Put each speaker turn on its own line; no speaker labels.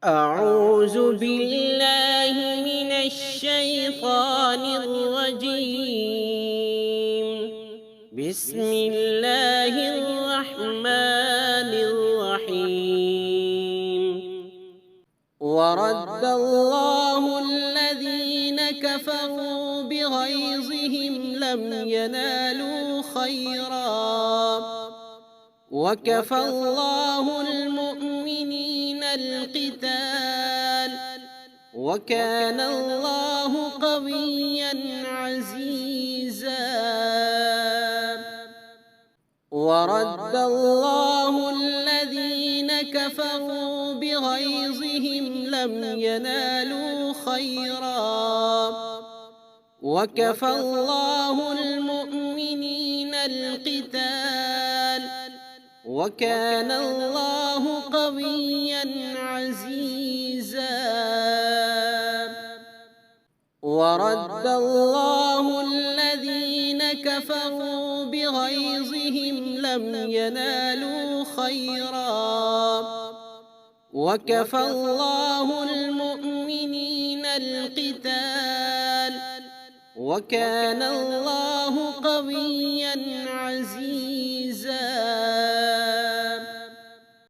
أعوذ بالله من الشيطان الرجيم. بسم الله الرحمن الرحيم. ورد الله الذين كفروا بغيظهم لم ينالوا خيرا وكفى الله المؤمنين القتال وكان الله قويا عزيزا. ورد الله الذين كفروا بغيظهم لم ينالوا خيرا وكفى الله المؤمنين القتال وكان الله قويا عزيزا. ورد الله الذين كفروا بغيظهم لم ينالوا خيرا وكفى الله المؤمنين القتال وكان الله قويا عزيزا.